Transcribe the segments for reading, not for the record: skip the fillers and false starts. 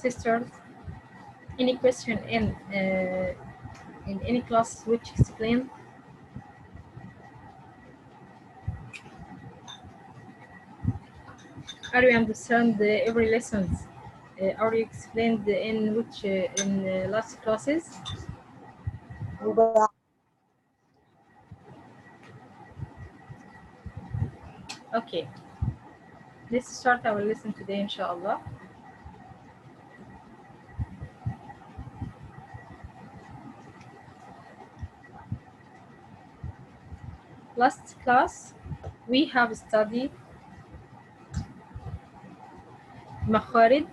sisters? Any question in any class which explain? Are you understand every lessons? Are you explained in which in last classes? Okay, let's start our lesson today, inshallah. Last class we have studied makharij.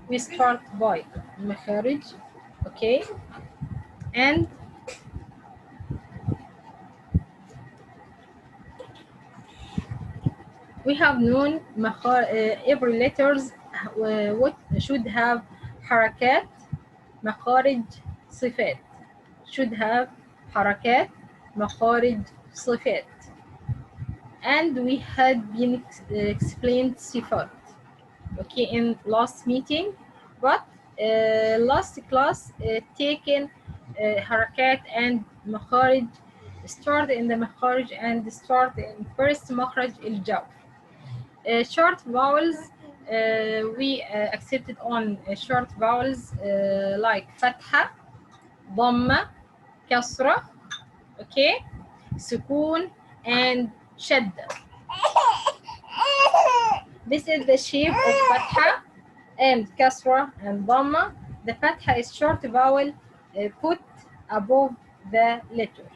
We start by makharij, okay, and we have known every letters what should have harakat, makharij, صفات should have harakat, makharij, صفات, and we had been explained صفات, okay, in last meeting, but last class taken harakat and makharij, start in the makharij and start in first makhraj al-jaw. Short vowels, we accepted on short vowels like fatha, dhamma, kasra, okay, sukun, and shadda. This is the shape of fatha and kasra and dhamma. The fatha is short vowel put above the letter.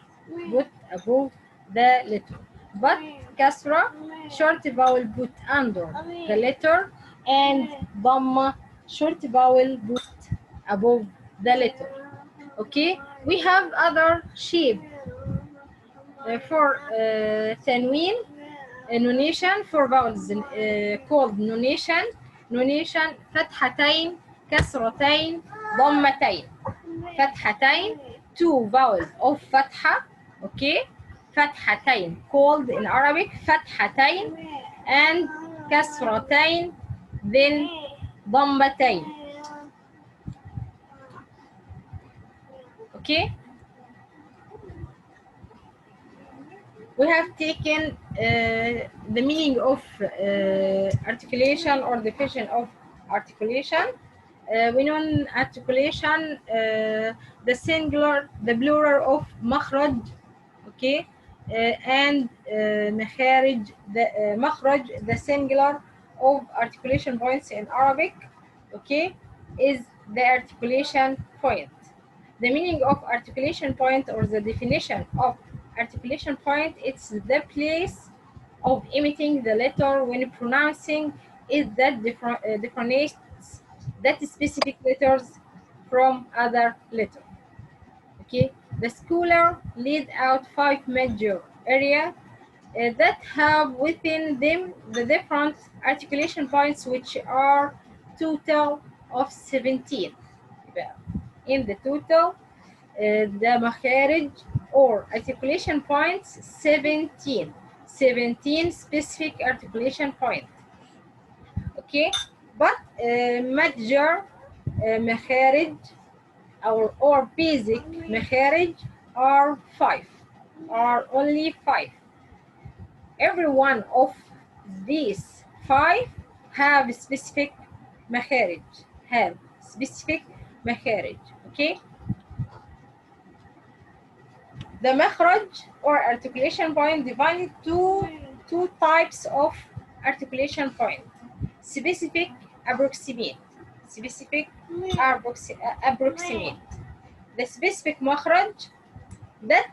Put above the letter. But kasra, short vowel put under the letter, and dhamma, short vowel put above the letter. Okay, we have other shape for tanween, nonation for vowels called nonation. Nonation فتحتين كسرتين ضمتين. فتحتين, two vowels of فتحة, okay, فتحتين called in Arabic فتحتين, and كسرتين, then ضمتين, okay. We have taken the meaning of articulation or definition of articulation. We know articulation, the singular, the plural of makhraj, okay, and makharij, the makhraj, the singular of articulation points in Arabic, okay, is the articulation point. The meaning of articulation point or the definition of articulation point, it's the place of emitting the letter when pronouncing it that differentiates that specific letters from other letters. Okay, the scholar laid out 5 major areas that have within them the different articulation points, which are total of 17. In the total, the makharij or articulation points 17 specific articulation points, okay, but major makharij or basic makharij are only 5. Every one of these 5 have specific makharij, okay. The makhraj or articulation point divided to two types of articulation point: specific, approximate. Specific, approximate. The specific makhraj, that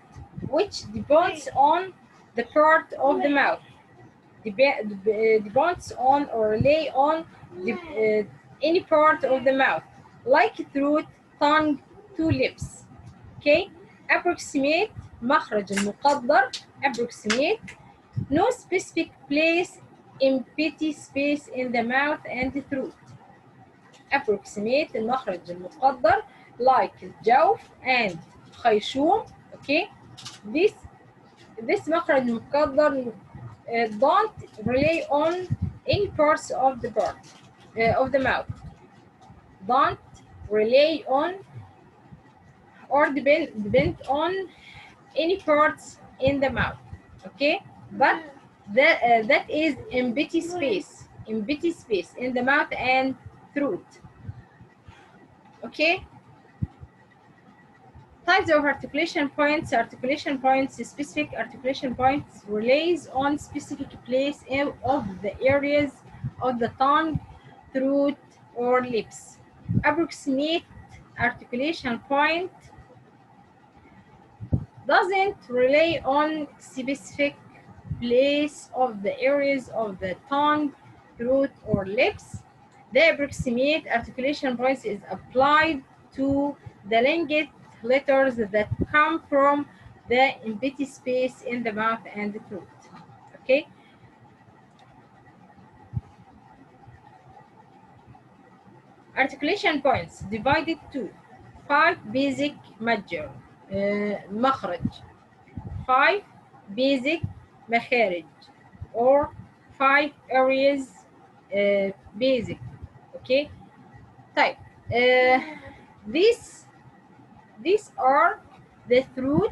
which depends on the part of the mouth, depends on or lay on any part of the mouth, like throat, tongue, two lips, okay. Approximate, مخرج المقدر, approximate, no specific place, empty space in the mouth and the throat. Approximate المخرج المقدر, like الجوف and خيشوم, okay. This مخرج المقدر don't rely on any parts of the mouth. don't rely on or depend on any parts in the mouth, okay? But that is empty space in the mouth and throat, okay? Types of articulation points. Articulation points, specific articulation points relies on specific place of the areas of the tongue, throat, or lips. Approximate articulation point doesn't rely on specific place of the areas of the tongue, throat, or lips. The approximate articulation points is applied to the linked letters that come from the empty space in the mouth and the throat. Okay. Articulation points divided to 5 basic major مخرج, 5 basic مخارج, or 5 areas basic. Okay. Type. These are the throat,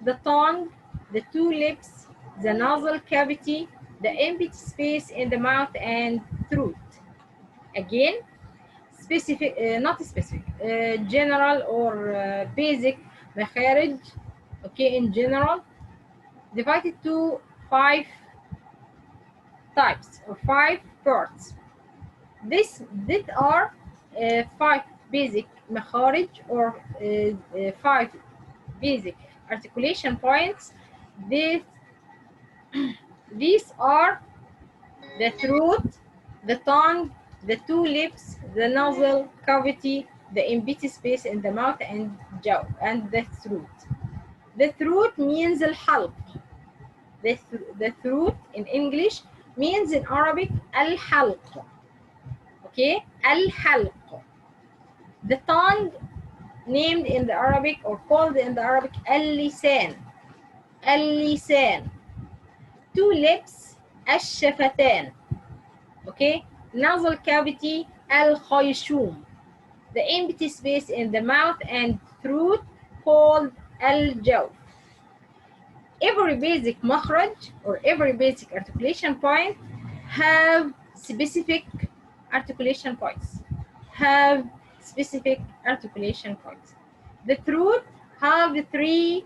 the tongue, the two lips, the nasal cavity, the empty space in the mouth and throat. Again, specific, not specific, general or basic مخارج, okay, in general, divided to 5 types or 5 parts. These are 5 basic مخارج or 5 basic articulation points. These are the throat, the tongue, the two lips, the nasal cavity, the empty space in the mouth and jaw, and the throat. The throat means الحلق. The throat in English means in Arabic الحلق. Okay, الحلق. The tongue named in the Arabic or called in the Arabic اللسان. اللسان. Two lips الشفتان. Okay, nasal cavity الخيشوم. The empty space in the mouth and throat called الجوف. Every basic مخرج or every basic articulation point have specific articulation points. The throat have 3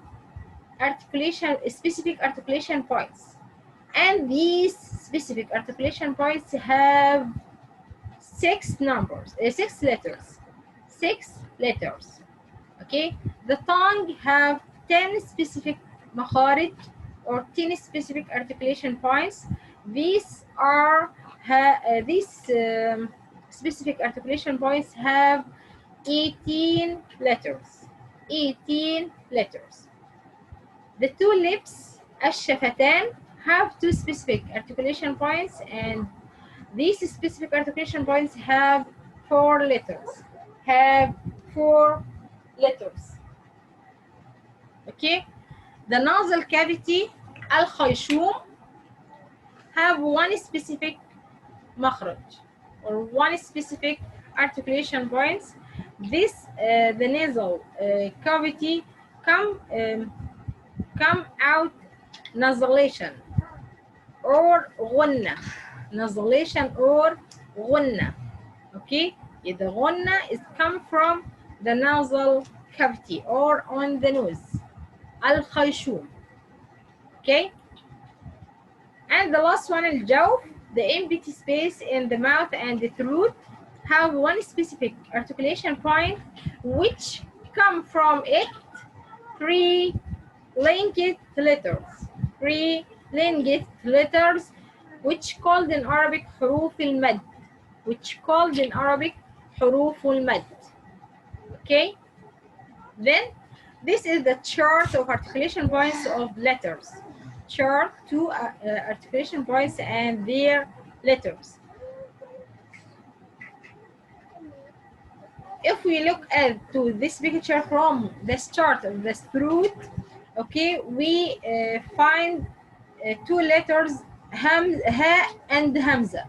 specific articulation points, and these specific articulation points have 6 letters. 6 letters. Okay, the tongue have 10 specific مخارج or 10 specific articulation points. These specific articulation points have 18 letters. 18 letters. The two lips الشفتان have 2 specific articulation points, and these specific articulation points have 4 letters. Okay. The nasal cavity الخيشوم have 1 specific مخرج or 1 specific articulation points. This the nasal cavity come out nasalization or غنة. Nasalization or غنة. Okay, the غنة is come from the nasal cavity or on the nose. الخيشوم. Okay, and the last one الجوف, the empty space in the mouth and the throat have 1 specific articulation point, which come from it 3 linked letters, which called in Arabic حروف المد. Okay, then this is the chart of articulation points of letters. Chart to articulation points and their letters. If we look at to this picture from the start of the throat, okay, we find 2 letters ha and hamza.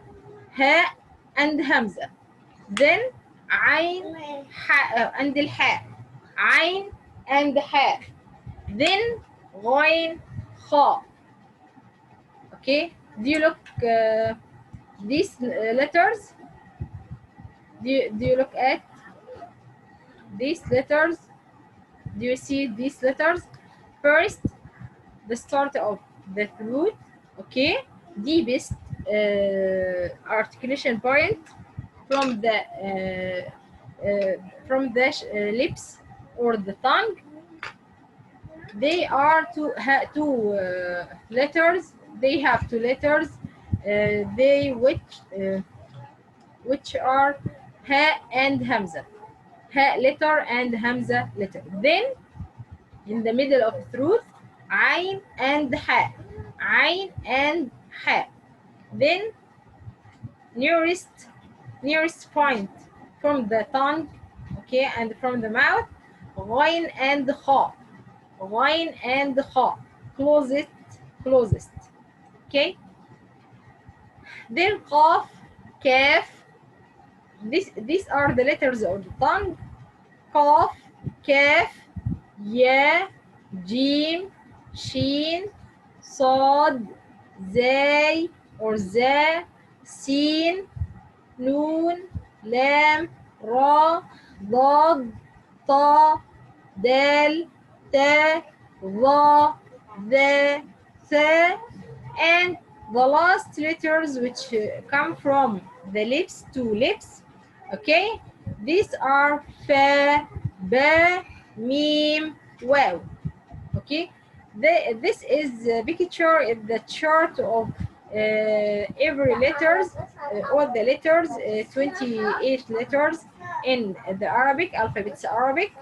Then عين حاء and الحاء. عين and حاء. Then غين خاء. Okay, do you look these letters? Do you look at these letters? Do you see these letters? First, the start of the throat. Okay, deepest articulation point from the lips or the tongue. They are two letters. They have two letters. They which are ha and hamza. Ha letter and hamza letter. Then in the middle of the throat, ayn and ha. Ayn and ha. Then nearest point from the tongue, okay, and from the mouth, ghain and kha. Ghain and kha. Closest. Okay. Then qaf, kaf. These are the letters of the tongue. Qaf, kaf, ya, jim, shin, صاد, زاي or za, sin, نون, لام, را, ضاد, طا, دال, تا, ظا, ذا, ثا, and the last letters which come from the lips to lips. Okay, these are fa, ba, mim, waw. Okay, this is a picture in the chart of every letters, all the letters, 28 letters in the Arabic alphabets Arabic.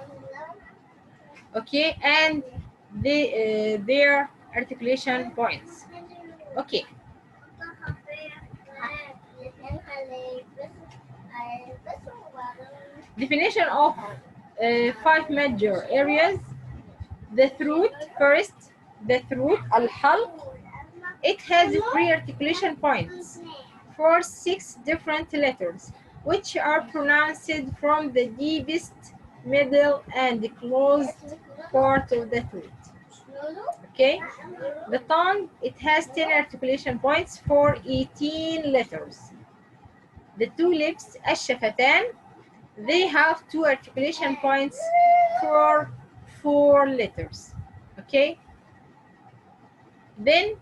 Okay, and their articulation points. Okay. Definition of 5 major areas. The throat, first, the throat, Alhalq. It has 3 articulation points for 6 different letters, which are pronounced from the deepest, middle, and closed part of the throat. Okay, the tongue, it has 10 articulation points for 18 letters. The 2 lips, الشفتان, they have 2 articulation points for 4 letters. Okay, then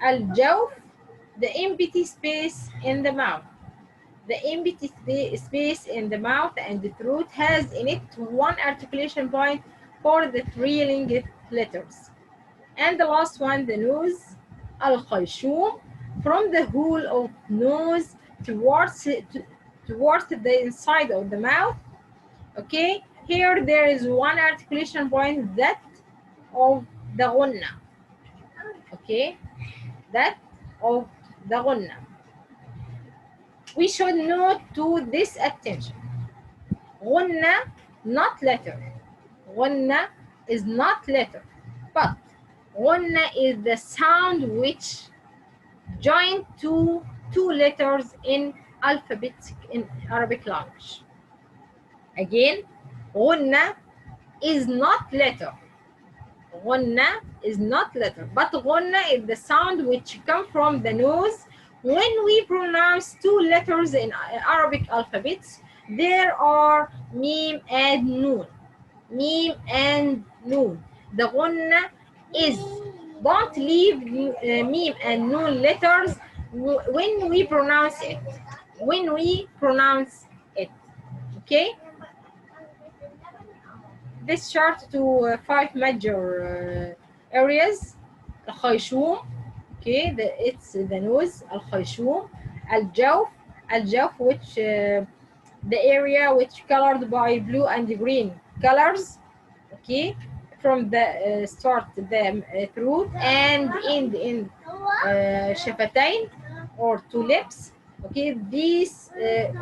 الجوف, the empty space in the mouth. The empty space in the mouth and the throat has in it 1 articulation point for the 3 linked letters. And the last one, the nose, الخيشوم, from the hole of nose towards the inside of the mouth. Okay, here there is 1 articulation point, that of the غنة. Okay, that of the غنة. We should note to this attention. غنة, not letter. غنة is not letter, but غنة is the sound which join two letters in alphabet in Arabic language. Again, غنة is not letter. غنة is not letter, but غنة is the sound which come from the nose. When we pronounce 2 letters in Arabic alphabets, there are mim and noon. Mim and noon. The غنة is, don't leave mim and noon letters when we pronounce it. When we pronounce it. Okay? This chart to 5 major areas. الخيشوم. Okay, it's the nose, الخيشوم. الجوف, which the area which colored by blue and green colors. Okay, from the start the throat and end in شفتين or 2 lips. Okay, these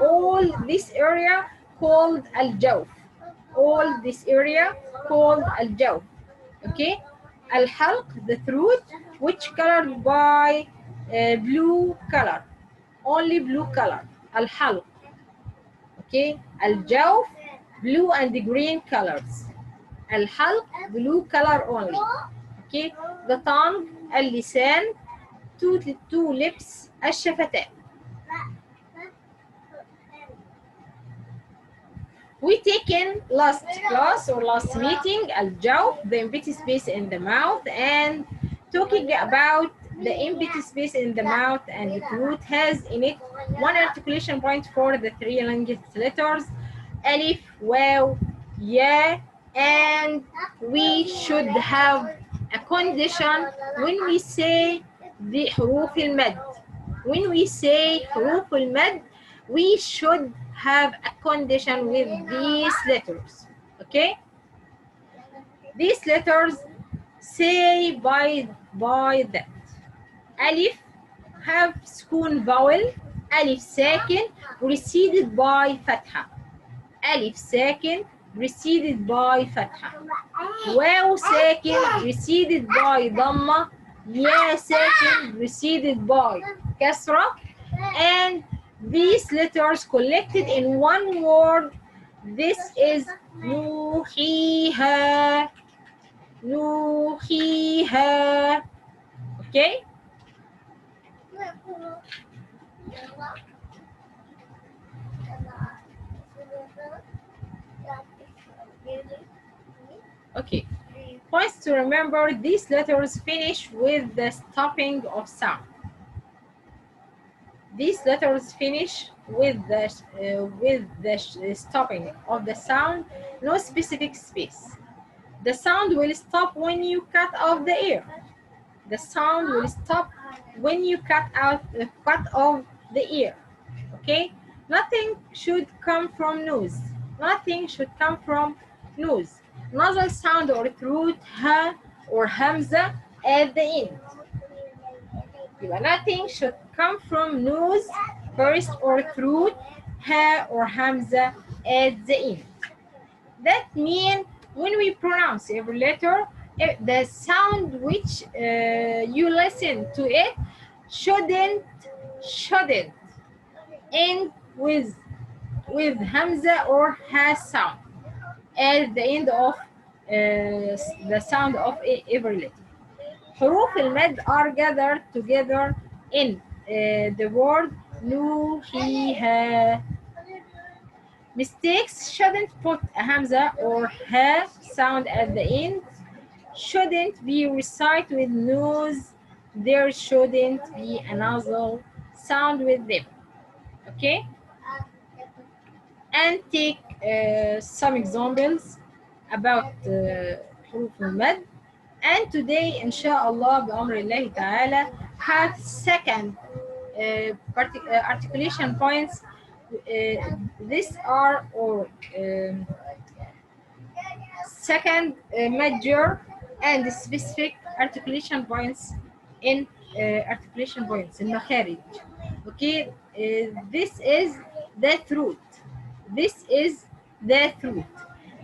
all this area called الجوف. All this area called الجوف. Okay, الحلق, the throat, which colored by blue color, only blue color, الحلق. Okay, الجوف blue and green colors. الحلق blue color only. Okay, the tongue اللسان, two lips الشفتان. We taken last class or last meeting الجوف, the empty space in the mouth, and talking about the empty space in the mouth and the throat has in it one articulation point for the three longest letters alif, waw, ya, and we should have a condition when we say the حروف المد. When we say حروف المد, we should have a condition with these letters. Okay? These letters say by that. Alif have سكون vowel, alif ساكن preceded by فتحة. alif ساكن preceded by فتحة. واو ساكن preceded by ضمة. يا ساكن preceded by كسرة. And these letters collected in one word. This is نوحيها. نوحيها. Okay? Okay. Points to remember, these letters finish with the stopping of sound. These letters finish with the stopping of the sound, no specific space. The sound will stop when you cut off the ear. The sound will stop when you cut off the ear. Okay? Nothing should come from nose. Nothing should come from nose. Nasal sound or throat, ha or hamza at the end. Nothing should come from nose first or throat, ha or hamza at the end. That means when we pronounce every letter, the sound which you listen to it shouldn't end with hamza or ha sound at the end of the sound of every letter. حروف المد are gathered together in the word نوحيها. Mistakes shouldn't put a hamza or ha sound at the end. Shouldn't be recited with nose. There shouldn't be a nasal sound with them. Okay? And take some examples about حروف المد. And today, inshallah, بأمر الله تعالى, have second articulation points. These are second major and specific articulation points in articulation points in المخارج. Okay, this is the throat. This is the throat.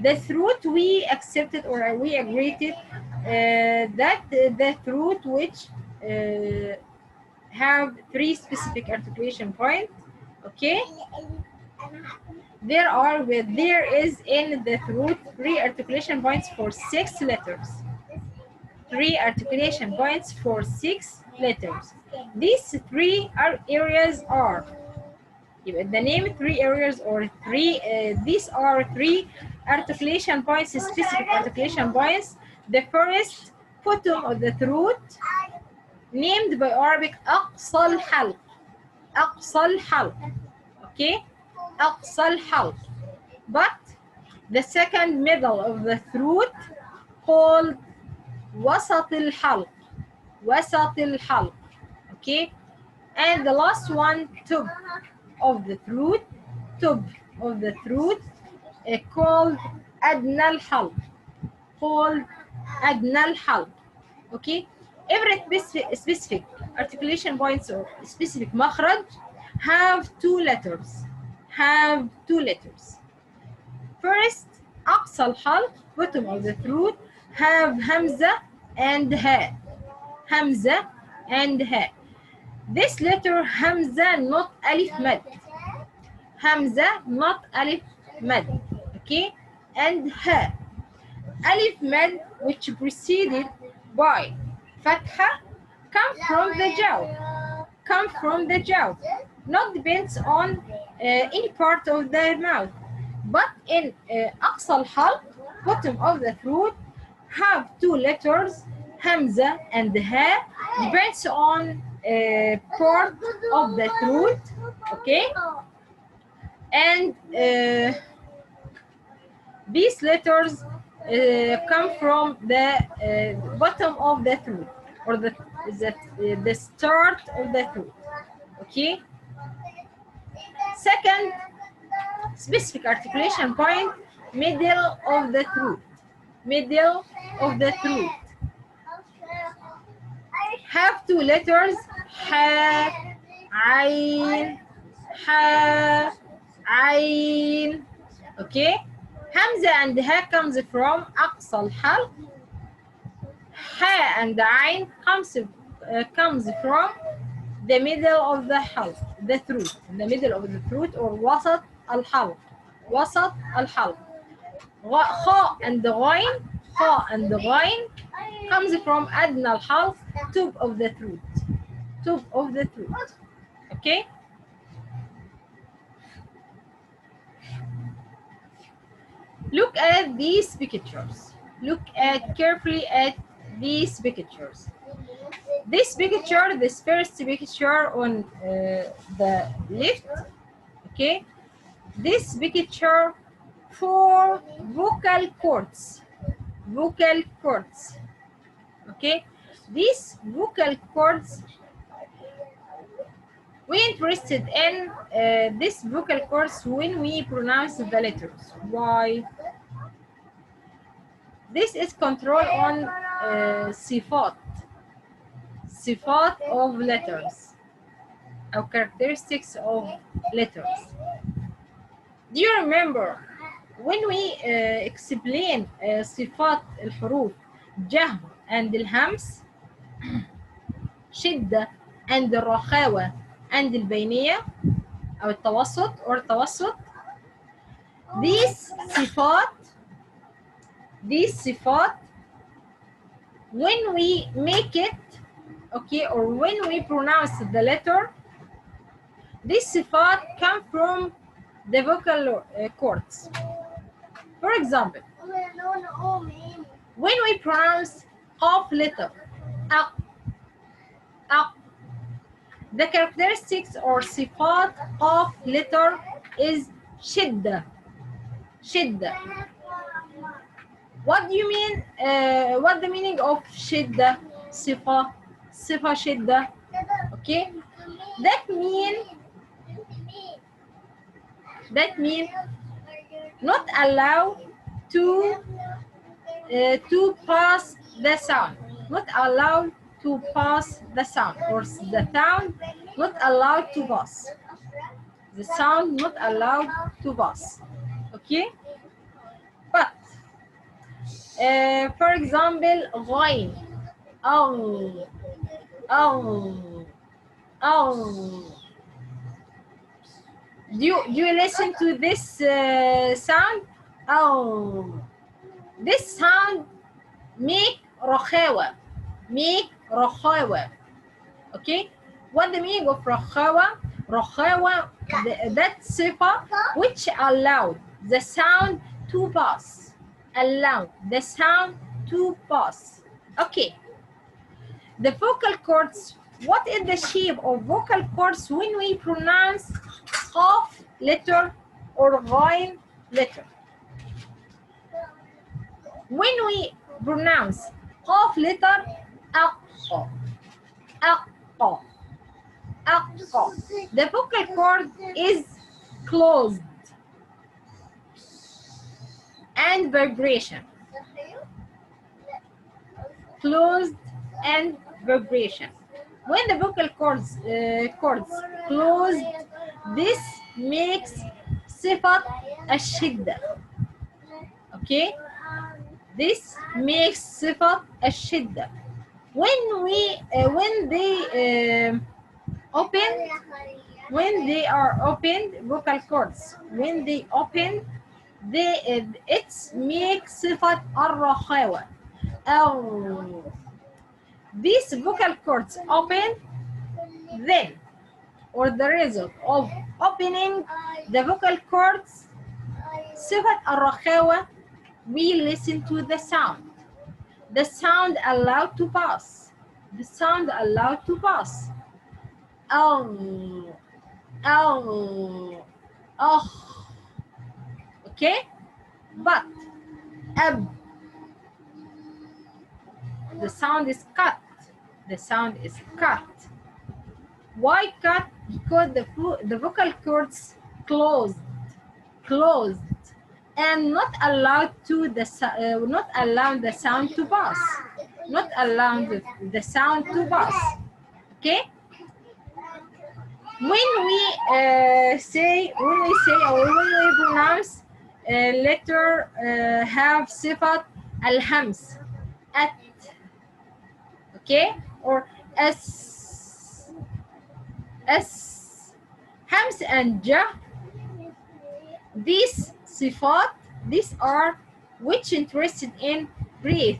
The throat we accepted or we agreed that the throat which have three specific articulation points. Okay, there is in the throat three articulation points for 6 letters. 3 articulation points for 6 letters. These 3 areas are the name 3 areas or 3. These are 3 articulation points, specific articulation points. The first, bottom of the throat, named by Arabic أقصى الحلق. أقصى الحلق. Okay, أقصى الحلق. But the second, middle of the throat, called وسط الحلق. وسط الحلق. Okay, and the last one, top of the throat. Top of the throat, called أدنى الحلق. Called أدنى الحلق. Okay, every specific articulation points or specific مخرج have 2 letters. Have 2 letters. First, أقصى الحلق, bottom of the throat, have همزة and ha. همزة and ha. This letter همزة, not ألف مد. Hamza, not alif mad. Okay, and ha. Alif mad, which preceded by fatha, come from the jaw, not depends on any part of the mouth, but in أقصى الحلق, bottom of the throat, have two letters, hamza and ha, depends on part of the throat, okay, and these letters come from the bottom of the throat, or the start of the throat. Okay. Second specific articulation point, middle of the throat. Middle of the throat. Have two letters, ha, ayn, ha, ayn. Okay. Hamza and ha comes from أقصى الحلق. Ha and ayn comes from the middle of the halq, the throat, the middle of the throat, or وسط الحلق. وسط الحلق. خاء and غين, خاء and غين comes from أدنى الحلق, top of the throat. Top of the throat. Okay. Look at these pictures. Look carefully at these pictures. This picture, this first picture on the left, okay? This picture, 4 vocal cords. Vocal cords. Okay? These vocal cords, we interested in this vocal cords when we pronounce the letters. Why? This is control on صفات of letters, or characteristics of letters. Do you remember when we explain صفات الحروف جهر and الهمس, شدة and الرخاوة and البينية أو التوسط or التوسط? These صفات when we make it, okay, or when we pronounce the letter, this صفات come from the vocal cords. For example, when we pronounce قاف letter, the characteristics or صفات قاف letter is شدة. What do you mean? What the meaning of شدة? صفة شدة. Okay, that mean not allow to pass the sound. Not allowed to pass the sound, or the sound not allowed to pass. The sound not allowed to pass. Okay, but for example, غين, do you listen to this sound? This sound make رخاوة. Okay, what the meaning of رخاوة? That صفة which allowed the sound to pass. Okay, the vocal cords. What is the shape of vocal cords when we pronounce قاف letter or غين letter? When we pronounce قاف letter, أق. The vocal cord is closed and vibration. Closed and vibration. When the vocal cords closed, this makes صفة الشدة. Okay, this makes صفة الشدة. When they open, when they are opened, vocal cords, when they open, it's make صفة الرخاوة. These vocal cords open, then, or the result of opening the vocal cords, صفة الرخاوة, we listen to the sound. The sound allowed to pass. The sound allowed to pass. Oh, oh, oh. Okay? But the sound is cut. The sound is cut. Why cut? Because the vocal cords closed, and not allowed to not allowing the sound to pass. Not allowing the sound to pass. Okay? When we say or when we pronounce letter have صفة الهمس at, okay, or s, hams and ja, these صفات, these are which interested in breath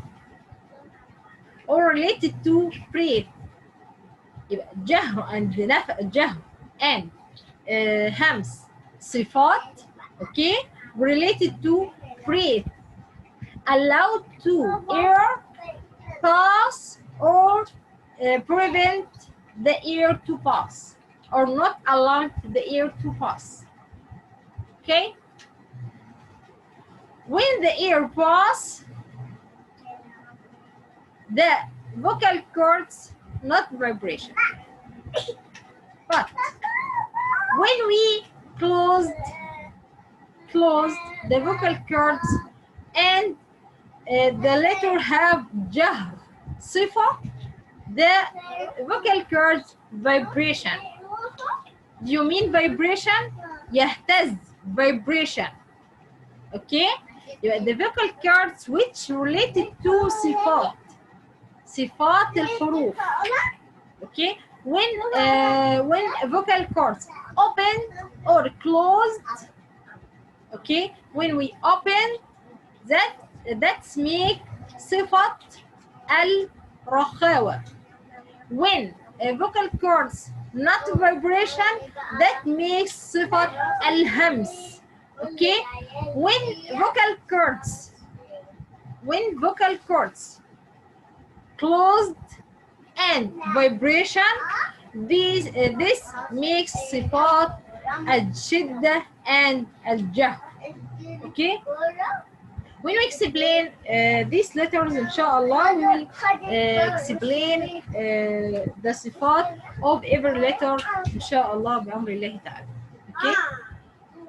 or related to breath. جهر and جهر and hams صفات, okay, related to breath, allowed to air pass or prevent the air to pass, or not allow the air to pass. Okay? When the air pass, the vocal cords not vibration. But when we closed the vocal cords and the letter have jahr صفة, the vocal cords vibration. Do you mean vibration? يهتز, vibration. Okay? The vocal cords which related to صفات الحروف. Okay? When vocal cords open or closed, okay, when we open, that's make صفة الرخاوة. When vocal cords not vibration, that makes صفة الهمس. Okay? When vocal cords closed and vibration, this makes صفات الشدة and الجهر. Okay? When we explain these letters, inshallah, we will explain the صفات of every letter, inshallah, بأمر الله تعالى. Okay?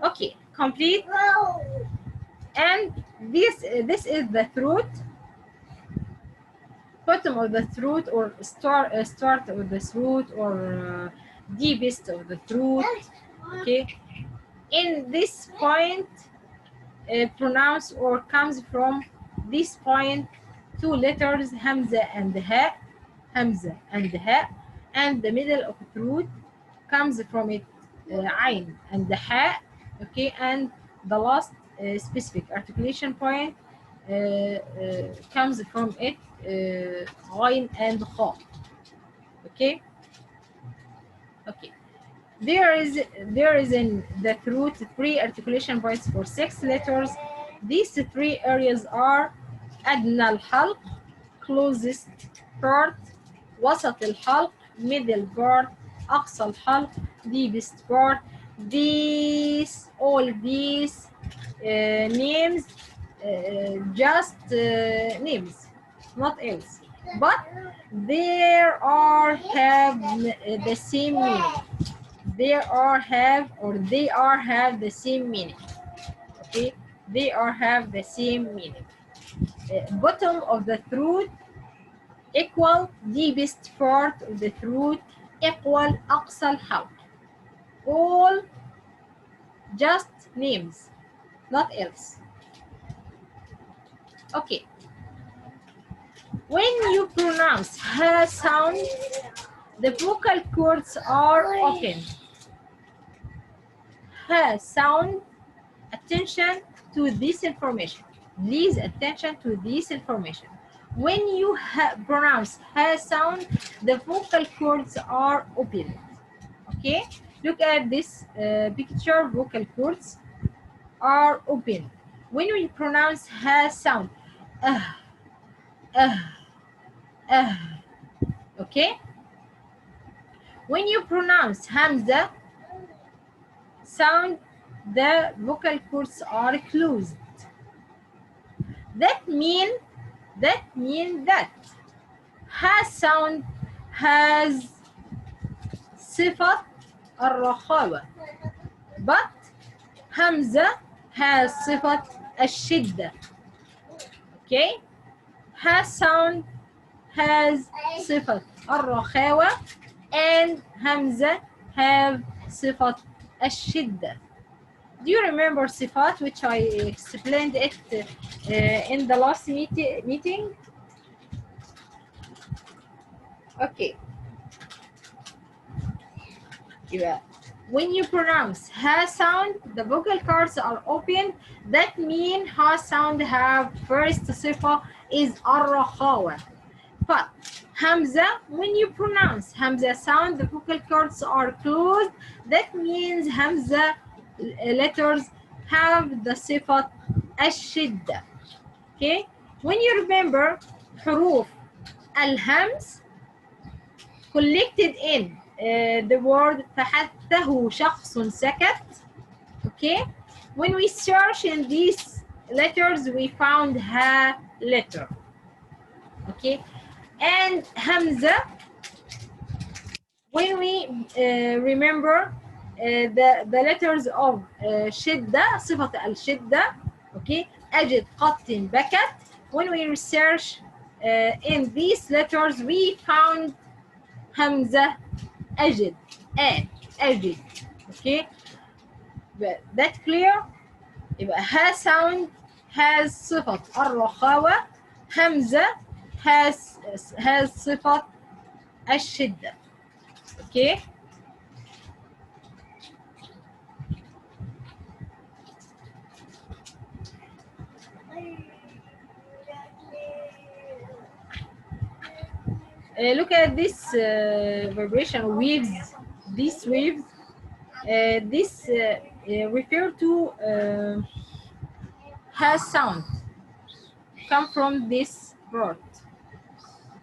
Okay, complete. And this is the throat, bottom of the throat, or start of the throat, or deepest of the throat. Okay, in this point, pronounce or comes from this point two letters, hamza and ha, and the middle of the throat comes from it ayn and the ha. Okay, and the last specific articulation point comes from it ghain and kha. Okay. Okay. There is in the throat three articulation points for 6 letters. These 3 areas are أدنى الحلق, closest part, وسط الحلق, middle part, أقصى الحلق, deepest part. All these names, just names, not else, but there are have the same meaning. They are have the same meaning. Okay, they are have the same meaning. Bottom of the throat equal deepest part of the throat equal أقصى الحلق. All just names, not else. Okay. When you pronounce ha sound, the vocal cords are open. has sound, attention to this information. Please attention to this information. When you pronounce has sound, the vocal cords are open. Okay, look at this picture. Vocal cords are open. When we pronounce has sound, uh, uh, uh, okay. When you pronounce hamza sound, the vocal cords are closed. That mean that has sound has صفة الرخاوة, but hamza has صفة الشدة. Okay, has sound has صفة الرخاوة and hamza have صفة الشدة. Do you remember صفات which I explained it in the last meeting? Okay. Yeah. When you pronounce ha sound, the vocal cords are open. That means ha sound have first صفة is الرخاوة. But hamza, when you pronounce hamza sound, the vocal cords are closed. That means hamza letters have the صفة الشدة. Okay? When you remember حروف الهمز collected in the word تحته شخص سكت. Okay? When we search in these letters, we found ha letter. Okay? And hamza, when we remember the letters of شدة, صفة الشدة. Okay? أجد قط بكت. When we research in these letters, we found hamza أجد أجد. Okay? But that clear? يبقى ha sound has صفة الرخاوة. hamza has صفة الشدة. Okay? Look at this vibration waves. These waves, this refer to has sound come from this word.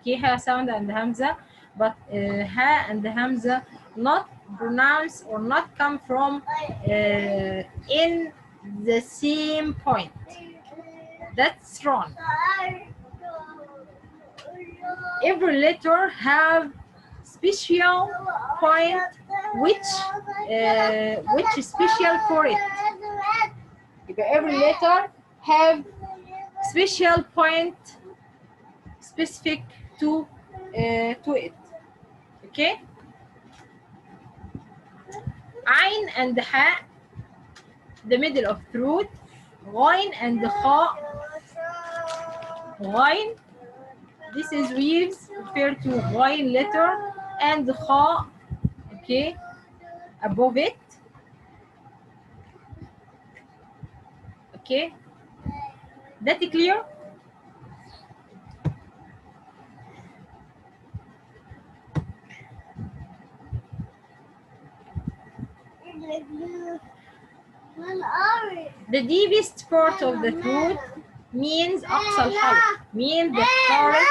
Okay, ha sound and hamza, but ha and hamza not pronounce or not come from in the same point. That's wrong. Every letter have special point which is special for it. Every letter have special point specific to it. Okay? Ain and ha, the middle of throat. Ghain and kha. Ghain, this is waves refer to ghain letter, and kha, okay, above it. Okay, that is clear? The deepest part of the throat means أقصى الحلق, means the farthest,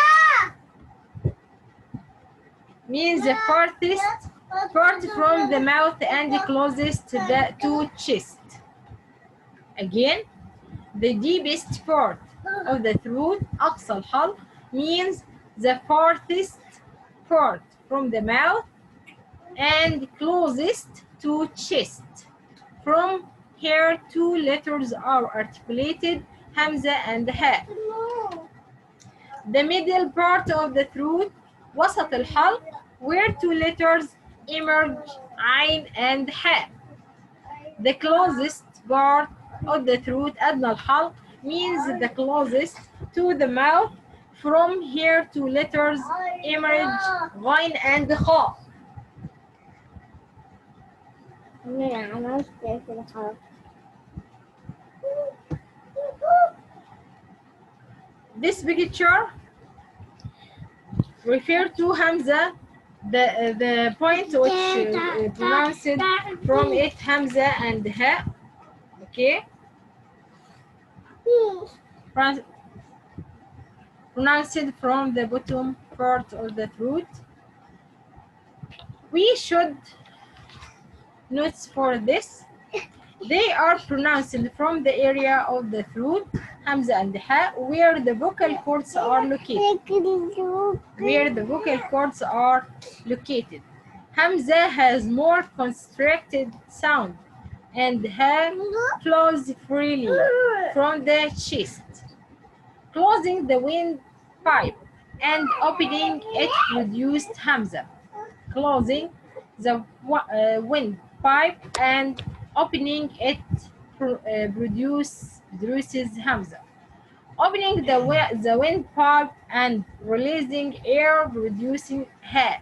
means the farthest part from the mouth and the closest to chest. Again, the deepest part of the throat, أقصى الحلق, means the farthest part from the mouth and closest to chest. From here, two letters are articulated, hamza and ha. The middle part of the throat, وسط الحلق, where two letters emerge, ain and ha. The closest part of the throat, أدنى الحلق, means the closest to the mouth. From here, two letters emerge, غين and خاء. أنا مش كده خلاص. This picture refer to Hamza, the point which pronounced from it Hamza and Ha. Okay, pronounced from the bottom part of the throat. We should note for this. They are pronounced from the area of the throat, Hamza and Ha, where the vocal cords are located. Where the vocal cords are located. Hamza has more constricted sound and Ha flows freely from the chest. Closing the windpipe and opening it produced Hamza. Closing the windpipe and opening it produces Hamza. Opening the windpipe and releasing air producing Ha.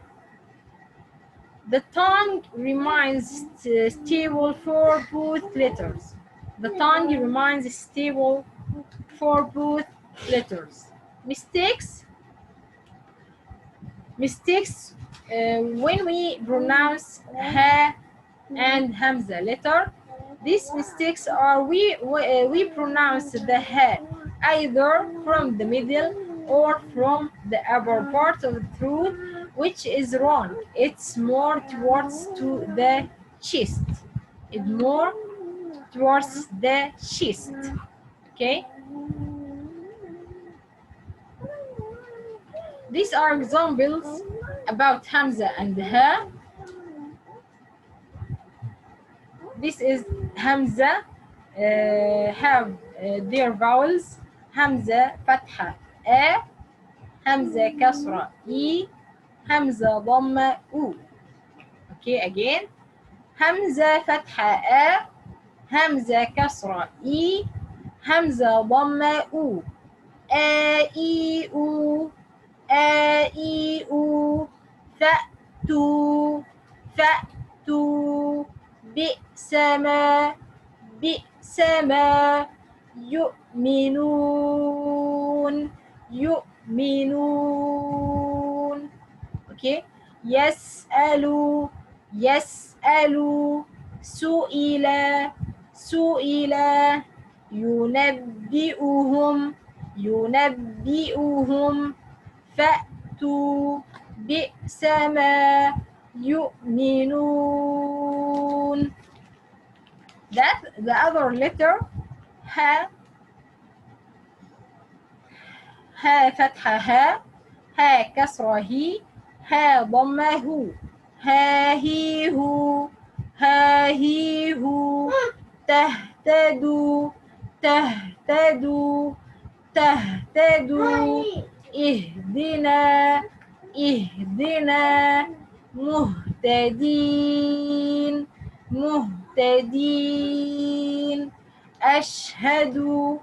The tongue remains stable for both letters. The tongue remains stable for both letters. Mistakes when we pronounce Ha and Hamza letter. These mistakes are we pronounce the Ha either from the middle or from the upper part of the throat, which is wrong. It's more towards to the chest. It's more towards the chest. Okay. These are examples about Hamza and Ha. This is Hamza have their vowels. Hamza fatha A, Hamza kasra E, Hamza dhamma U. Okay, again. Hamza fatha A, Hamza kasra E, Hamza dhamma U. A, E, U. A, E, U. فأتوا فأتوا بئس ما يؤمنون. Okay. يسألوا سئل ينبئهم فأتوا بئس ما يؤمنون. That the other letter Ha فتحة Ha كسرة هي Ha ضمة هو ها هي هو تهتدوا اهدنا مهتدين أشهدوا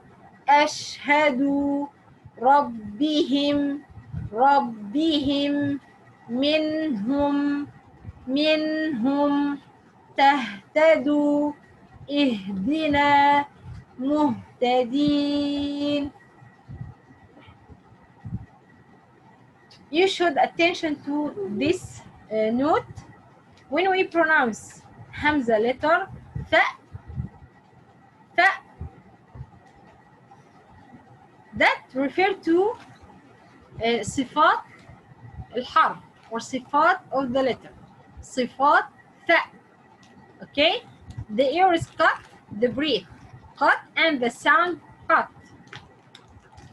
ربهم منهم تهتدوا اهدنا مهتدين. You should attention to this note when we pronounce Hamza letter fa that refer to صفات الحرف or صفات of the letter. صفات fa. Okay, the ear is cut, the breath cut, and the sound cut.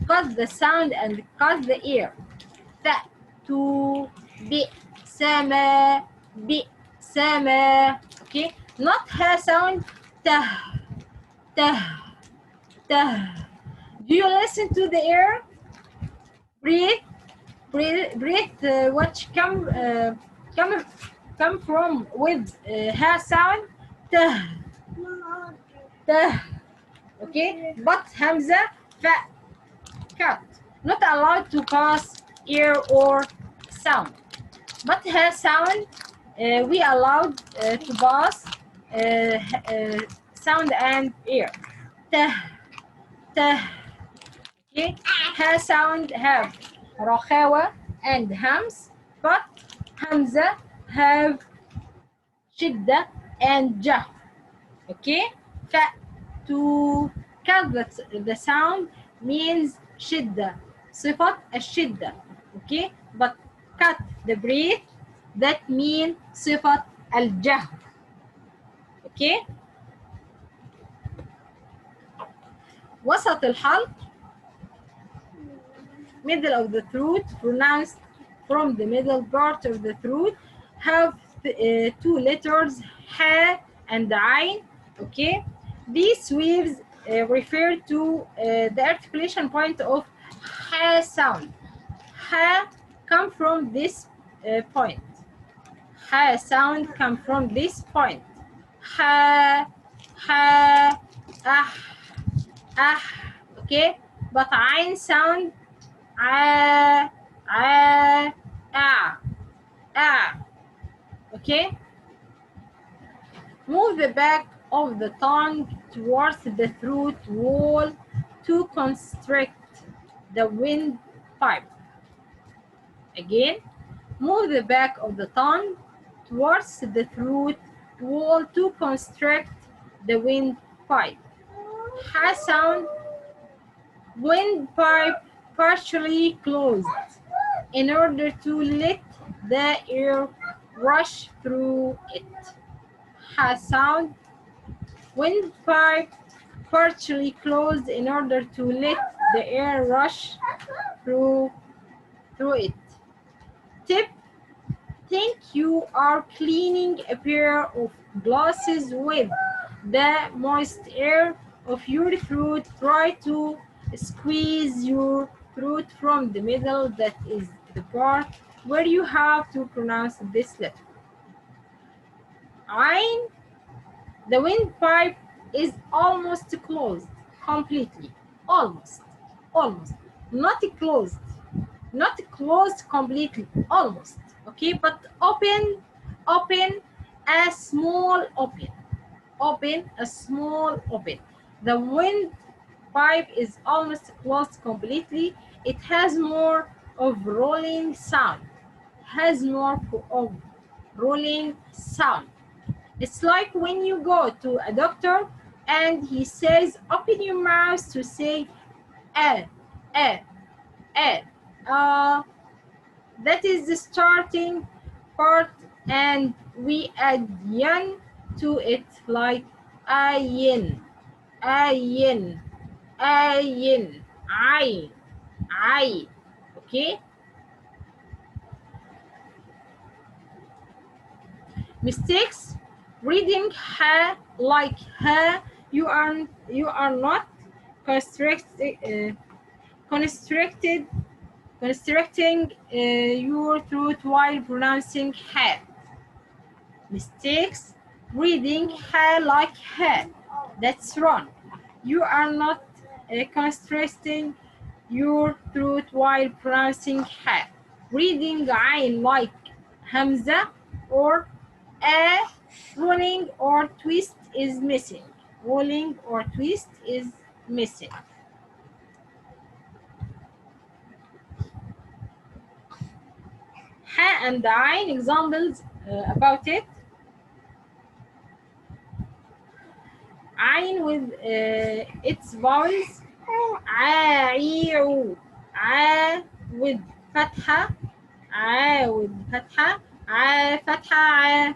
Cut the sound and cut the ear. فأتوا بئس ما. Okay, not ha sound ته. Do you listen to the air? Breathe. What come from with ha sound ته. Okay, but Hamza fa cut, not allowed to pass ear or sound. But ha sound we allowed to pass sound and air. Tah, tah. Okay, ha sound have رخاوة and hams, but hamza have شدة and jah. Okay, to cut the sound means شدة, صفة الشدة. Okay, but cut the breath, that means صفة الجهر. Okay, وسط الحلق, middle of the throat, pronounced from the middle part of the throat, have two letters, ha and ayn. Okay, these waves refer to the articulation point of ha sound. Ha come from this point. Ha sound come from this point. Ha, ha, ah, ah. Okay, but ayn sound ah, ah, ah, ah. Okay, move the back of the tongue towards the throat wall to constrict the windpipe. Again, move the back of the tongue towards the throat wall to constrict the windpipe. Ha sound, windpipe partially closed in order to let the air rush through it. Ha sound, windpipe partially closed in order to let the air rush through it. Tip, think you are cleaning a pair of glasses with the moist air of your throat. Try to squeeze your throat from the middle, that is the part where you have to pronounce this letter. Ayn, the windpipe is almost closed completely. Almost. Not closed completely, almost. Okay, but open a small open. A small open. The windpipe is almost closed completely. It has more of rolling sound. It's like when you go to a doctor and he says, open your mouth to say, that is the starting part, and we add yan to it, like ayin, ayin, ayin, ayn, ay. Okay? Mistakes, reading ha like ha, you are not constricting your throat while pronouncing ha. Mistakes, reading ha like ha, that's wrong. You are not constricting your throat while pronouncing ha. Reading ayn like hamza or a, rolling or twist is missing. Ha and ayn, examples about it. Ayn with its vowels, a with fatha, fatha,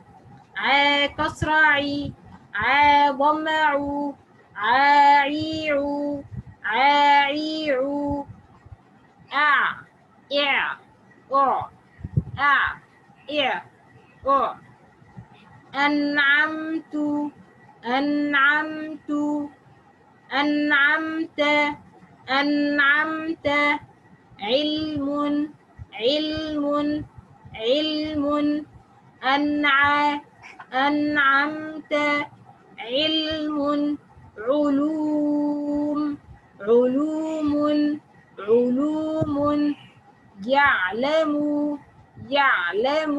كسرة عي، ضم عو، عيعو، عيعو، إع، أو، أنعمت، أنعمت، أنعمت، أنعمت، علم، علم، علم، أنعمت، علم، علوم، علوم، علوم، يعلم، يعلم،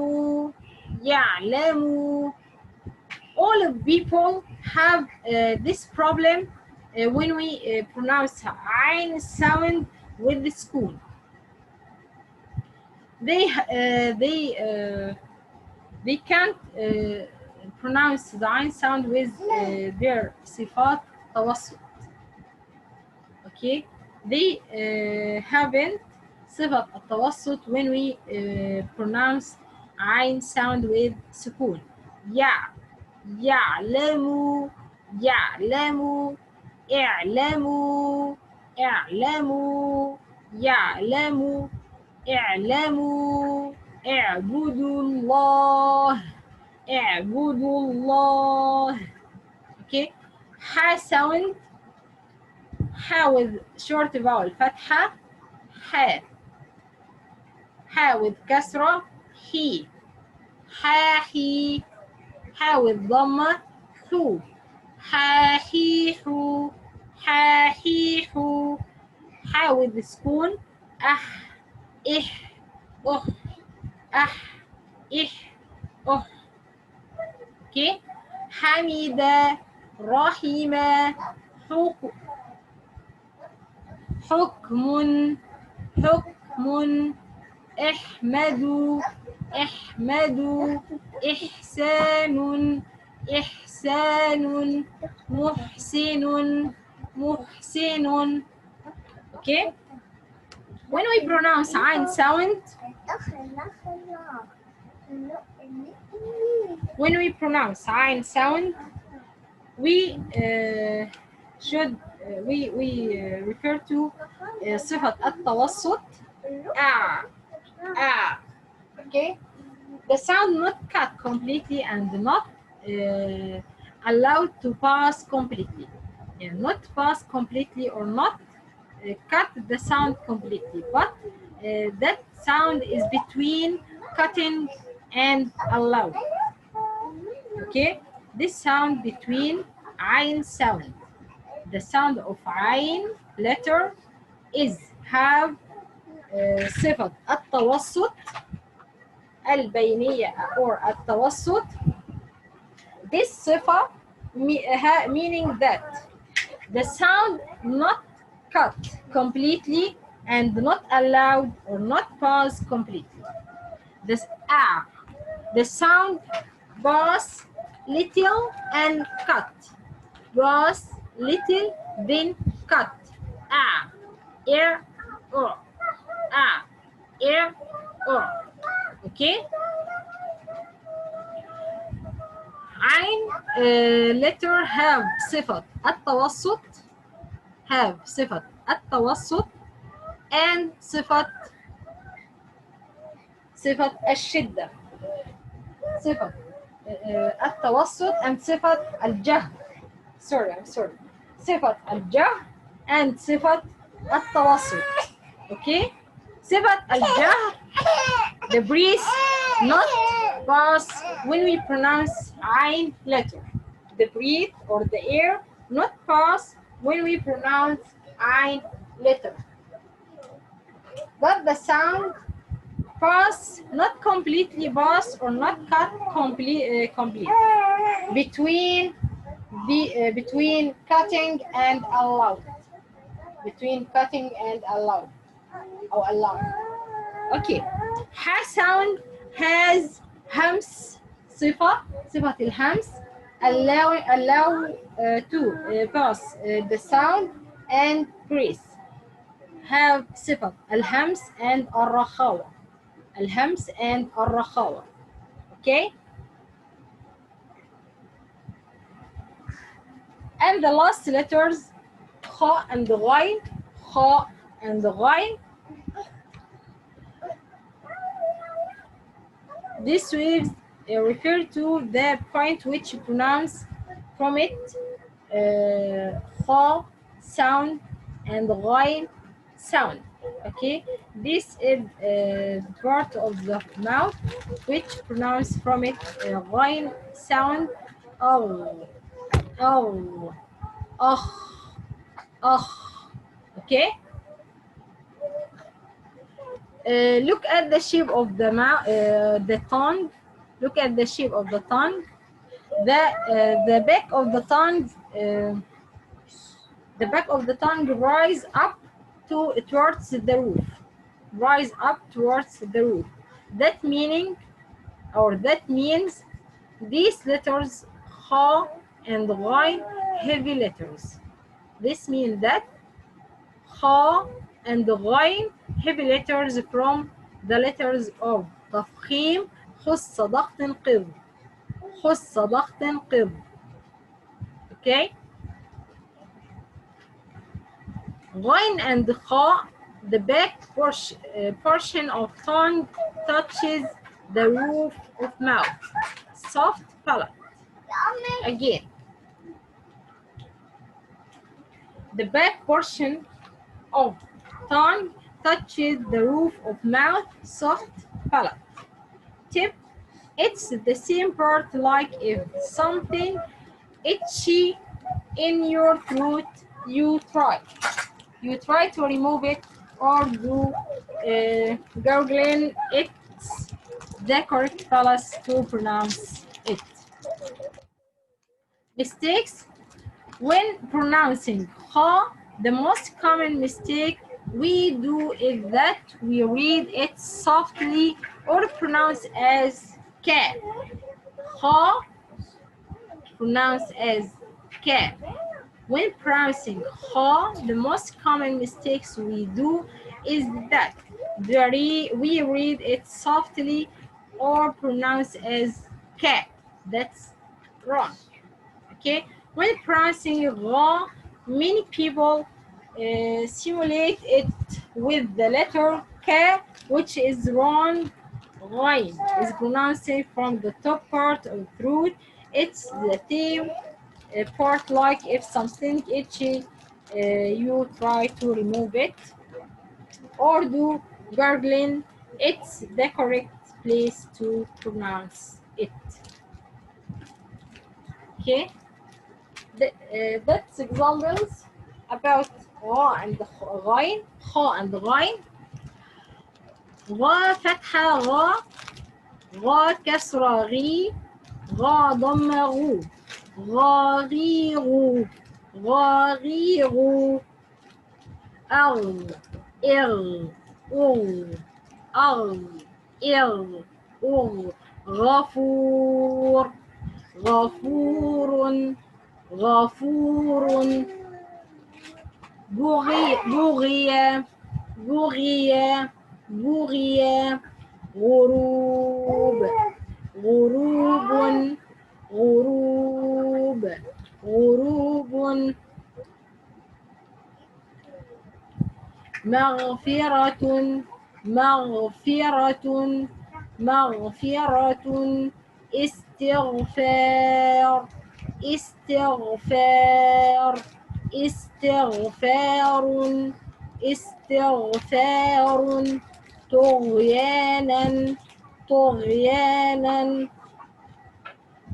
يعلم. All of people have this problem when we pronounce ayn sound with the school. They can't pronounce the ayn sound with their صفات توسط. Okay, they haven't صفة التوسط when we pronounce عين sound with سكون. يعلموا يعلموا اعلموا اعلموا يعلموا اعلموا اعبدوا الله اعبدوا الله. Okay, ح sound ح with short vowel فتحة ح. ح with كسرة حي. حاحي. ح with ضمة حو. حاحيحو حاحيحو. ح with سكون أح إح أح أح إح أح. Okay, حميدة رحيمة حكم حكم احمدوا احمدوا إحسان إحسان محسن محسن. Okay, when we pronounce عين sound, when we pronounce عين sound, we should refer to صفة التوسط Okay, the sound not cut completely and not allowed to pass completely. Not pass completely or not cut the sound completely, but that sound is between cutting and allowed. Okay, this sound between عين sound. The sound of عين letter is have صفة التوسط البينية or التوسط. This صفة meaning that the sound not cut completely and not allowed or not pass completely. This the sound pass little and cut. Pass little then cut. Air or air or. Okay. عين letter have صفة التوسط have صفة التوسط and صفة الشدة. صفة التوسط and صفة الجهر. I'm sorry. صفة الجهر and صفة التوسط. Okay. صفة الجهر, the breath not pass when we pronounce عين letter. The breath or the air not pass when we pronounce عين letter. But the sound pass, not completely pass or not cut complete between cutting and allowed. Between cutting and allowed. Or allowed. Okay. ح sound has همس صفة الهمس allow to pass the sound and breathe. Have صفة الهمس and الرخاوة. الهمس and الرخاوة. Okay. And the last letters خاء and غين. خاء and غين. This will refer to the point which you pronounce from it خاء sound and غين sound. Okay, this is part of the mouth which pronounce from it غين sound. Oh, okay. Look at the shape of the mouth, the tongue. Look at the shape of the tongue. the back of the tongue rise up towards the roof. Rise up towards the roof. That means these letters ha and ghain heavy letters. This means that ha and ghain heavy letters from the letters of تفخيم خص ضغط قض. خص ضغط قض. Okay. Ghain and kha, the back portion of tongue touches the roof of mouth. Soft palate. Again, the back portion of tongue touches the roof of mouth. Soft palate. Tip: it's the same part like if something itchy in your throat, you try to remove it or do gargling. It's the correct place to pronounce it. Mistakes when pronouncing ha. The most common mistake we do is that we read it softly or pronounce as ka. Ha pronounced as ka. When pronouncing ha, the most common mistakes we do is that we read it softly or pronounce as ka. That's wrong. Okay. When pronouncing ra, many people simulate it with the letter ka, which is wrong. Ghain is pronounced from the top part of the throat. It's the same part like if something itchy, you try to remove it or do gargling. It's the correct place to pronounce it. Okay. That's examples about غا and غين. خا and غين. غا فتحة غا. غا كسرة غي. غا ضمة غو. غاغيغو. غاغيغو. أغ. إغ. أغ. أغ. إغ. أغ. غفور. غفور. غفور. بغية. بغية. بغية. غروب. غروب. غروب. غروب. مغفرة. مغفرة. مغفرة. استغفار. استغفار. استغفار. استغفار. طغيانا. طغيانا.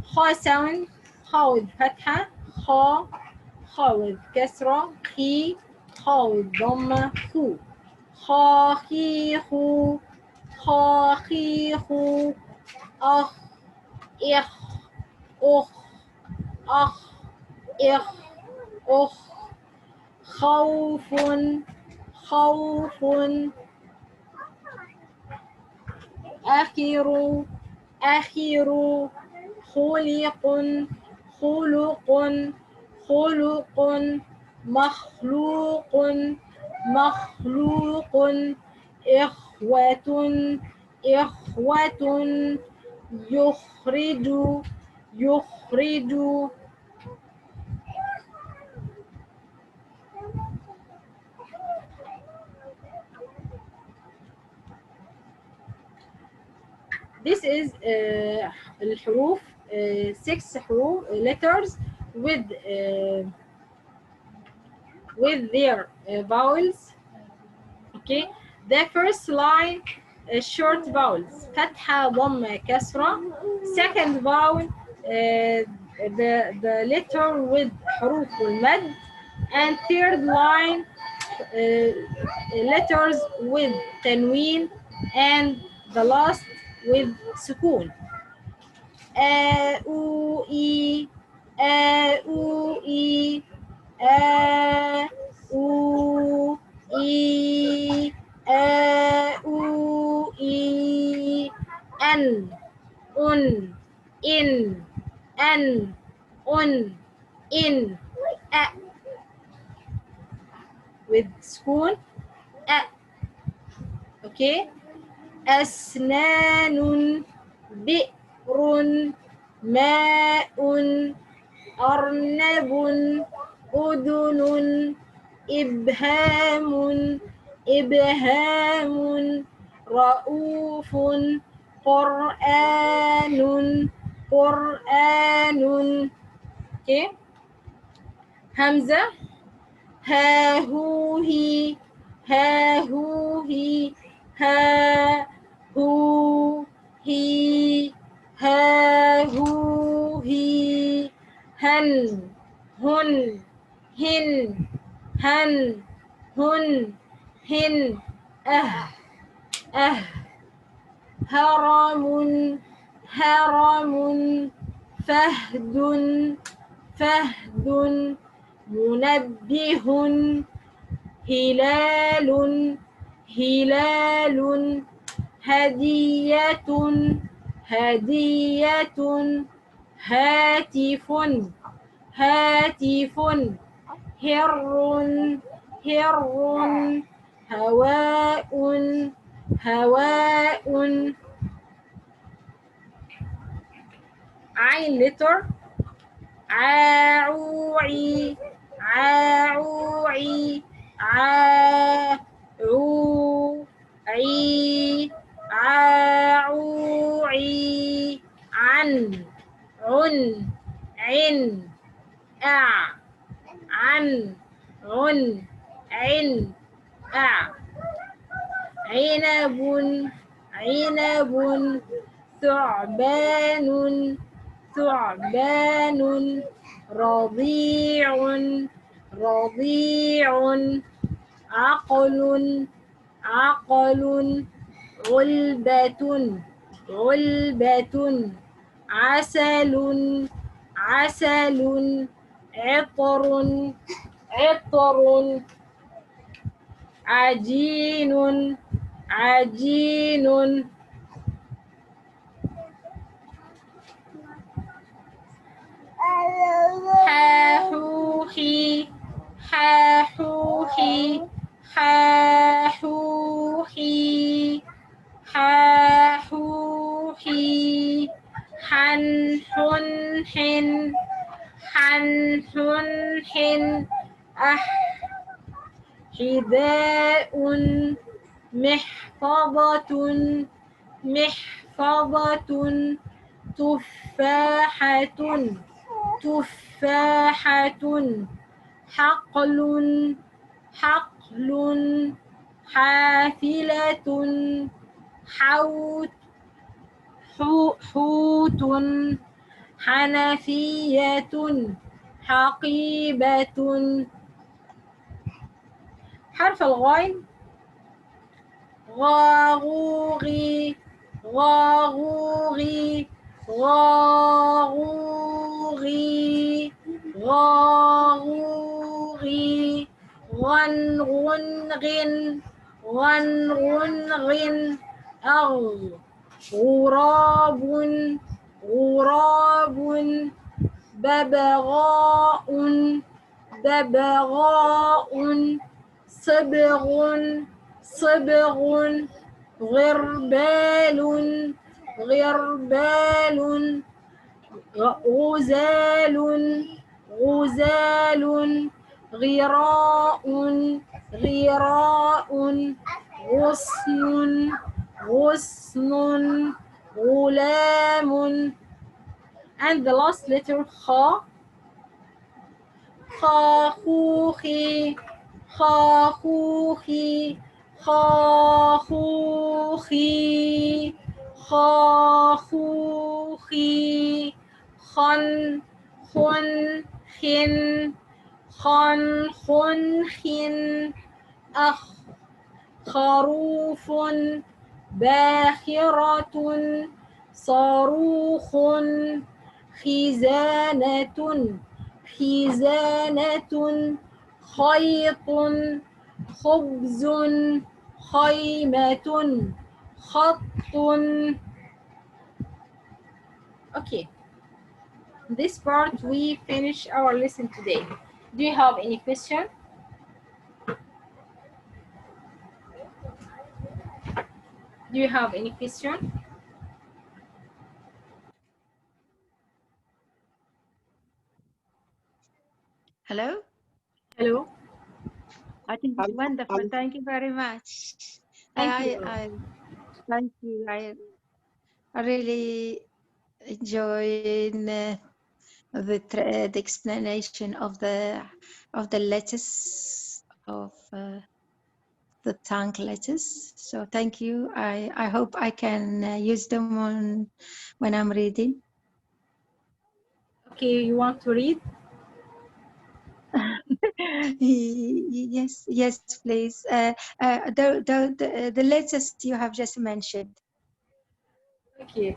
خا sound. خا with فتحة. خا. خا with كسرة. خي. خا with ضمة. خو. خاخيخو. خاخيخو. أخ. إخ. أخ. أخ. إخ. أخ. خوف. خوف. آخر. آخر. خلق. خلق. خلق. مخلوق. مخلوق. إخوة. إخوة. يخرج. يخرج. This is الحروف 6 حروف letters with their vowels. Okay, the first line short vowels فتحة ضمة كسرة. Second vowel the letter with حروف المد. And third line letters with تنوين. And the last with سكون. أو إي أو إي أو إي أو إي أن أن إن أن أن إن أ with سكون أ. okay. أسنان بئر ماء أرنب أذن إبهام إبهام رؤوف قرآن قرآن. okay. همزة هاهوهي هاهوهي ها هو هي هاهوهي هن هن هن هن هن هن أه هرم هرم فهد فهد منبه هلال هلال هدية هدية هاتف هاتف هر هر هواء هواء. عين letter عاوعي عاوعي عاوعي عاوعي عن عن عن عن عن عن عنب عنب ثعبان ثعبان رضيع رضيع عقل عقل علبة علبة عسل عسل عطر عطر عجين عجين. حاحوحي حاحوحي حاحوحي حاحوحي حنحنحن حنحنحن حذاء محفظة محفظة تفاحة تفاحة حقل حقل حافلة حوت حوت حنفية حقيبة. حرف الغين غاغوغي غاغوغي غاغوغي غاغوغي غنغنغن غنغنغن غراب غراب ببغاء ببغاء صبغ صبغ غربال غربال غزال غزال غراء غراء غصن غصن غلام. and the last letter خا خاخوخي خاخوخي خاخوخي خاخوخي خن خن خن خن خن خن أخ خروف باخرة صاروخ خزانة خزانة خيط خبز خيمة خط. Okay, this part we finish our lesson today. Do you have any question? Do you have any question? Hello? Hello. I think it's wonderful. Thank you very much. Thank you. Thank you. I really enjoyed the explanation of the letters of the tongue letters. So thank you. I hope I can use them when I'm reading. Okay, you want to read? Yes, please. The letters you have just mentioned. Okay.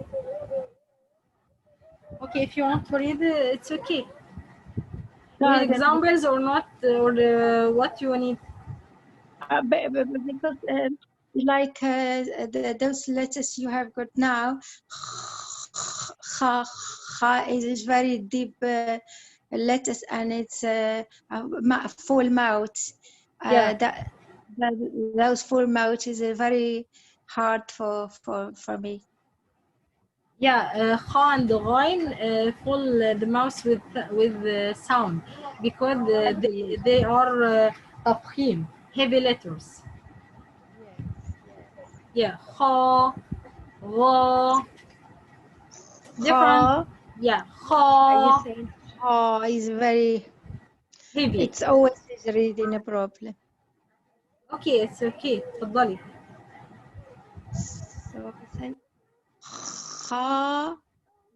Okay, if you want to read, it's okay. Read examples or not, or what you need. Because like those letters you have got now, kha is very deep letters, and it's full mouth. Yeah. Those full mouth is very hard for me. Yeah, kha and ghain full the mouth with sound because they are tafkhim, heavy letters. Yes. Yeah, kha, gha, different. Yeah, kha. You saying kha is very Heavy. It's always is reading a problem. Okay, it's okay. تفضلي. So we say kha.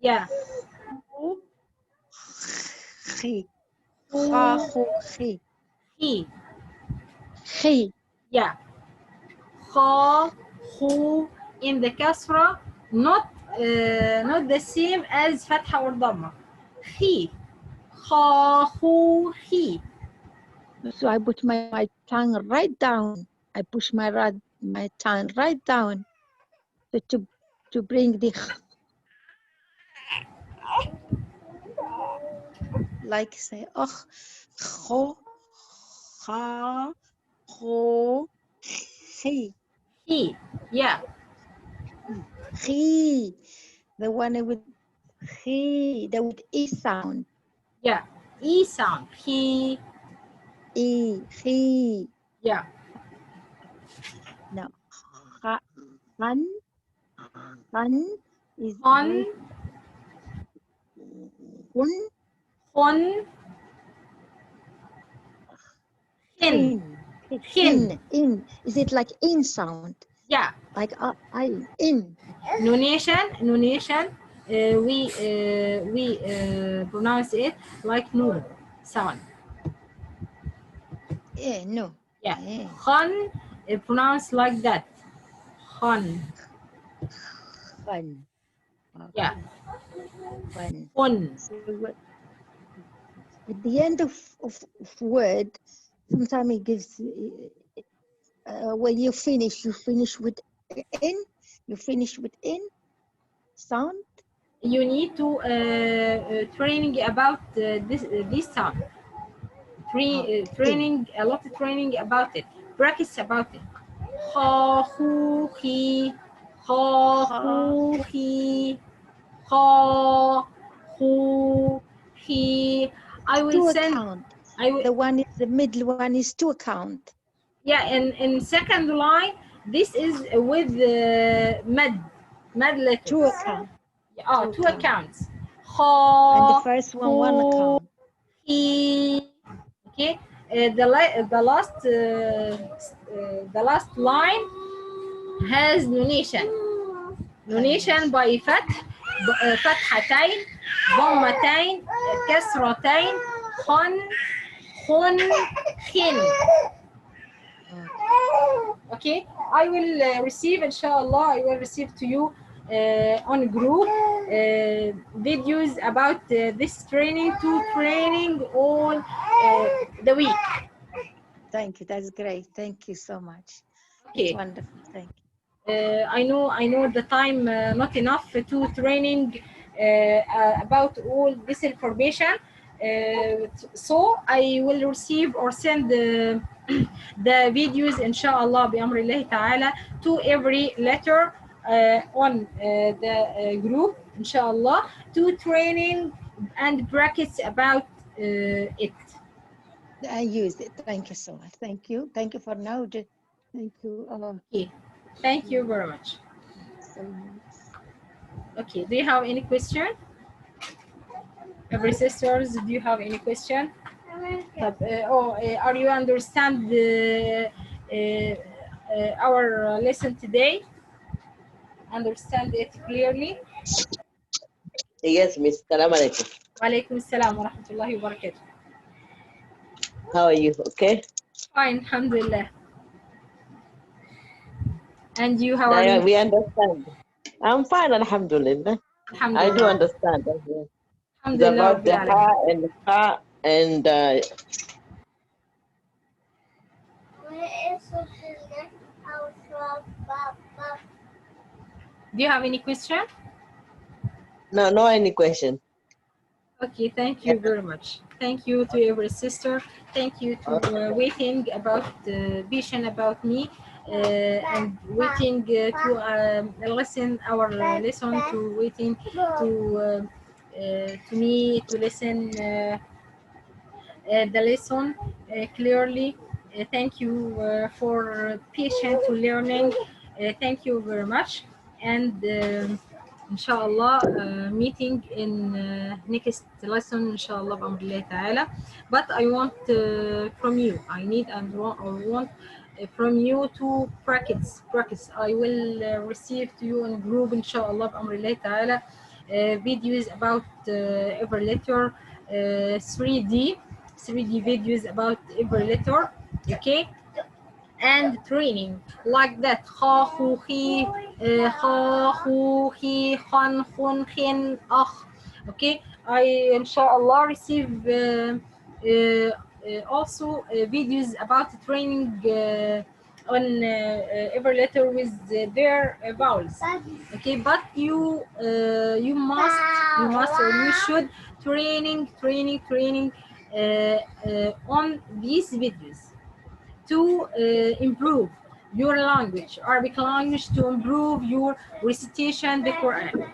Yeah. Khi. Kha, khu, khi. He. Khi. Yeah. Kha, khu in the kasra, not the same as fatha or dhamma. He. Kha, khu, he. So I put my tongue right down. I push my tongue right down to bring the like say kho, kha, khu, khi. He. Yeah. Khi. The one with khi, the with e sound. Yeah. E sound. He. E, khi. Yeah. No. Khan is Khon. Khun. Khon. Hin. Hin. In. Is it like in sound? Yeah. Like in. Nunation. We pronounce it like noon sound. Yeah, no. Yeah. Yeah. Khan pronounced like that. Khan. Fun. Yeah. Fun. Khon. So at the end of word, sometimes it gives when you finish with in. You finish with in sound. You need to training about this sound. Training, a lot of training about it. Practice about it. Kha, hu, he. Kha, hu, he. Kha, hu, he. I will send. Count. I will. The one is the middle one is to count. Yeah, in second line, this is with mad letters. Two account. Two accounts. Kha, And the first one account. He. Okay. The last line has nunation. Nunation by فتحتين ضمتين كسرتين خن خن خن. Okay, I will receive, inshallah, I will receive to you on group videos about this training to training all the week. Thank you. That's great. Thank you so much. It's Okay. wonderful. Thank you. I know the time not enough to training about all this information. So I will receive or send the videos inshallah بأمر الله تعالى to every letter on the group inshallah to training and practice about it. I use it. Thank you so much. Thank you. Thank you for now. Thank you. Okay. Thank you very much. Okay, do you have any question? Every sisters, do you have any question? Are you understand our lesson today? Understand it clearly? Yes, Miss. Salam alaikum. Walaikum assalam wa rahmatullahi wa barakatuh. How are you? Okay. Fine, alhamdulillah. And you, how are you? We understand. I'm fine, alhamdulillah. I do understand. It's about the ha and the ka and do you have any question? no any question. Okay, thank you very much. Thank you to every sister. Thank you to waiting about patient about me and waiting to listen our lesson, to waiting to me to listen the lesson clearly. Thank you for patient to learning. Thank you very much. And inshallah meeting in next lesson inshallah بأمر الله تعالى. But I want from you, I need and want from you to practice. I will receive to you in group inshallah بأمر الله تعالى videos about every letter 3D videos about every letter, okay, and training like that. Kha, khu, khi, kha, khu, khi, khan, khun, khin, akh. Okay, I inshallah receive also videos about training on every letter with their vowels. Okay, but you must or you should training on these videos to improve your language, Arabic language, to improve your recitation the Quran.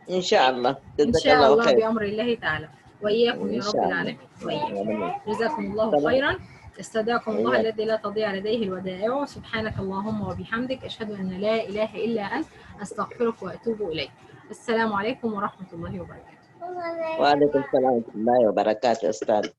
Inshallah. Inshallah بأمر الله تعالى. وإياكم يا رب Inshallah. العالمين. وإياكم. جزاكم الله خيرا. استودعكم الله الذي لا تضيع لديه الودائع. سبحانك اللهم وبحمدك أشهد أن لا إله إلا أنت أستغفرك وأتوب إليك. السلام عليكم ورحمة الله وبركاته. Wa alaikum salam wa rahmatullahi wa barakatuh, Ustad.